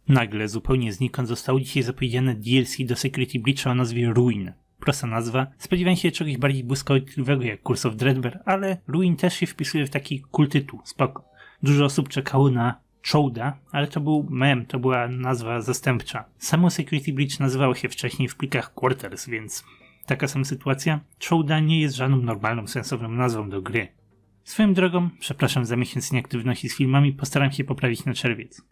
Nagle, zupełnie znikąd zostało dzisiaj zapowiedziane DLC do Security Breacha o nazwie Ruin. Prosta nazwa. Spodziewałem się czegoś bardziej błyskotliwego jak Curse of Dreadbare, ale Ruin też się wpisuje w taki cool tytuł. Spoko. Dużo osób czekało na Chouda, ale to był mem, to była nazwa zastępcza. Samo Security Breach nazywało się wcześniej w plikach Quarters, więc taka sama sytuacja. Chouda nie jest żadną normalną, sensowną nazwą do gry. Swoją drogą, przepraszam za miesiąc nieaktywności z filmami, postaram się poprawić na czerwiec.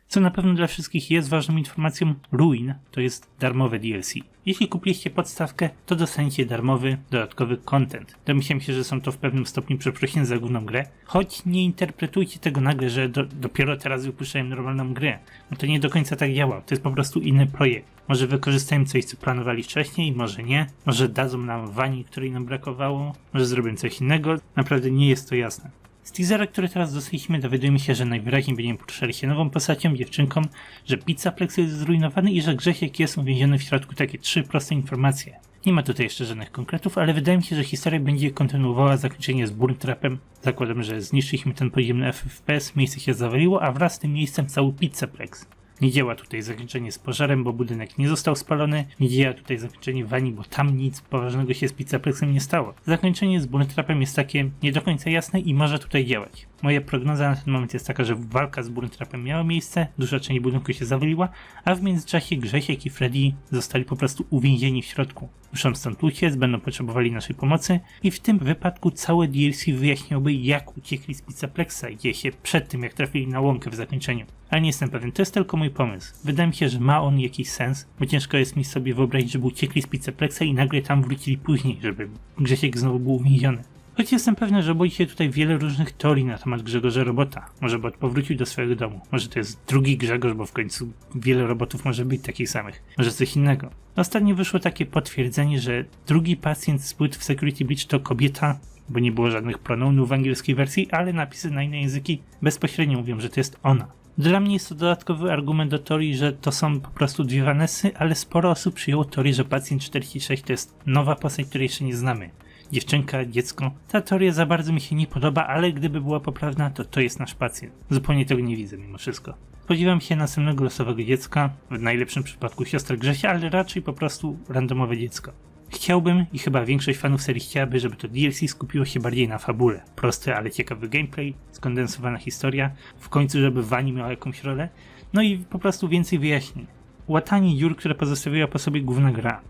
Co na pewno dla wszystkich jest ważną informacją, Ruin to jest darmowe DLC. Jeśli kupiliście podstawkę, to dostaniecie darmowy, dodatkowy content. Domyślam się, że są to w pewnym stopniu przeprosiny za główną grę, choć nie interpretujcie tego nagle, że dopiero teraz wypuszczają normalną grę. No to nie do końca tak działa, to jest po prostu inny projekt. Może wykorzystają coś, co planowali wcześniej, może nie. Może dadzą nam wani, której nam brakowało, może zrobią coś innego. Naprawdę nie jest to jasne. Z teasera, który teraz dostaliśmy, dowiadujemy się, że najwyraźniej będziemy poruszali się nową postacią, dziewczynką, że Pizzaplex jest zrujnowany i że Grzesiek jest uwięziony w środku. Takie 3 proste informacje. Nie ma tutaj jeszcze żadnych konkretów, ale wydaje mi się, że historia będzie kontynuowała zakończenie z Burntrapem. Zakładam, że zniszczyliśmy ten podziemny FPS, miejsce się zawaliło, a wraz z tym miejscem cały Pizzaplex. Nie działa tutaj zakończenie z pożarem, bo budynek nie został spalony. Nie działa tutaj zakończenie wani, bo tam nic poważnego się z Pizzaplexem nie stało. Zakończenie z Burntrapem jest takie nie do końca jasne i może tutaj działać. Moja prognoza na ten moment jest taka, że walka z Burntrapem miała miejsce, duża część budynku się zawaliła, a w międzyczasie Grzesiek i Freddy zostali po prostu uwięzieni w środku. Muszą stąd uciec, będą potrzebowali naszej pomocy i w tym wypadku całe DLC wyjaśniałby, jak uciekli z Pizzaplexa i dzieje się przed tym, jak trafili na łąkę w zakończeniu. Ale nie jestem pewien, to jest tylko mój pomysł. Wydaje mi się, że ma on jakiś sens, bo ciężko jest mi sobie wyobrazić, żeby uciekli z Pizzaplexa i nagle tam wrócili później, żeby Grzesiek znowu był uwięziony. Choć jestem pewny, że boi się tutaj wiele różnych teorii na temat Grzegorza Robota. Może bot powrócił do swojego domu. Może to jest drugi Grzegorz, bo w końcu wiele robotów może być takich samych. Może coś innego. Ostatnio wyszło takie potwierdzenie, że drugi pacjent z płyt w Security Breach to kobieta, bo nie było żadnych pronounów w angielskiej wersji, ale napisy na inne języki bezpośrednio mówią, że to jest ona. Dla mnie jest to dodatkowy argument do teorii, że to są po prostu dwie Vanessy, ale sporo osób przyjęło teorię, że pacjent 46 to jest nowa postać, której jeszcze nie znamy. Dziewczynka, dziecko. Ta teoria za bardzo mi się nie podoba, ale gdyby była poprawna, to jest nasz pacjent. Zupełnie tego nie widzę mimo wszystko. Spodziewam się następnego losowego dziecka, w najlepszym przypadku siostry Grzesia, ale raczej po prostu randomowe dziecko. Chciałbym i chyba większość fanów serii chciałaby, żeby to DLC skupiło się bardziej na fabule. Prosty, ale ciekawy gameplay, skondensowana historia, w końcu żeby Wani miała jakąś rolę, no i po prostu więcej wyjaśnień. Łatanie dziur, które pozostawiła po sobie główna gra.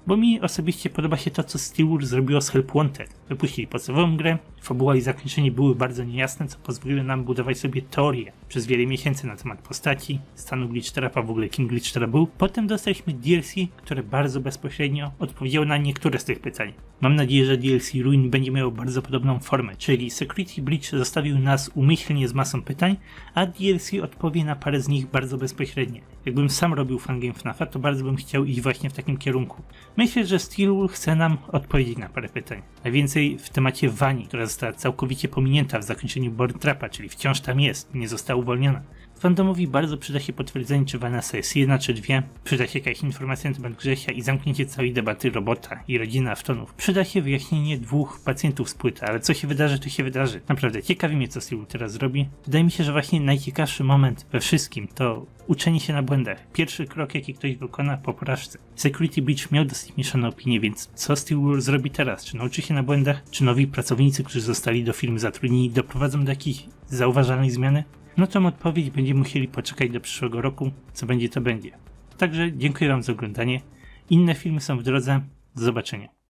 Bo mi osobiście podoba się to, co Steelworks zrobiło z Help Wanted. Wypuścili podstawową grę, fabuła i zakończenie były bardzo niejasne, co pozwoliło nam budować sobie teorie przez wiele miesięcy na temat postaci, stanu Glitchtrapa, w ogóle kim Glitchtrap był. Potem dostaliśmy DLC, które bardzo bezpośrednio odpowiedziało na niektóre z tych pytań. Mam nadzieję, że DLC Ruin będzie miało bardzo podobną formę, czyli Security Breach zostawił nas umyślnie z masą pytań, a DLC odpowie na parę z nich bardzo bezpośrednio. Jakbym sam robił fangame FNAF-a, to bardzo bym chciał iść właśnie w takim kierunku. Myślę, że Steelworks chce nam odpowiedzieć na parę pytań. Najwięcej w temacie Wani, która została całkowicie pominięta w zakończeniu Burntrapa, czyli wciąż tam jest, nie została uwolniona. Fandomowi bardzo przyda się potwierdzenie, czy Vanessa jest jedna czy dwie. Przyda się jakaś informacja na temat Grzesia i zamknięcie całej debaty Robota i rodziny Aftonów. Przyda się wyjaśnienie 2 pacjentów z płyty, ale co się wydarzy, to się wydarzy. Naprawdę ciekawi mnie, co Steelworks teraz zrobi. Wydaje mi się, że właśnie najciekawszy moment we wszystkim to uczenie się na błędach. Pierwszy krok, jaki ktoś wykona po porażce. Security Breach miał dosyć mieszane opinie, więc co Steelworks zrobi teraz? Czy nauczy się na błędach? Czy nowi pracownicy, którzy zostali do firmy zatrudnieni, doprowadzą do jakiejś zauważalnej zmiany? No tą odpowiedź będziemy musieli poczekać do przyszłego roku, co będzie to będzie. Także dziękuję wam za oglądanie. Inne filmy są w drodze. Do zobaczenia.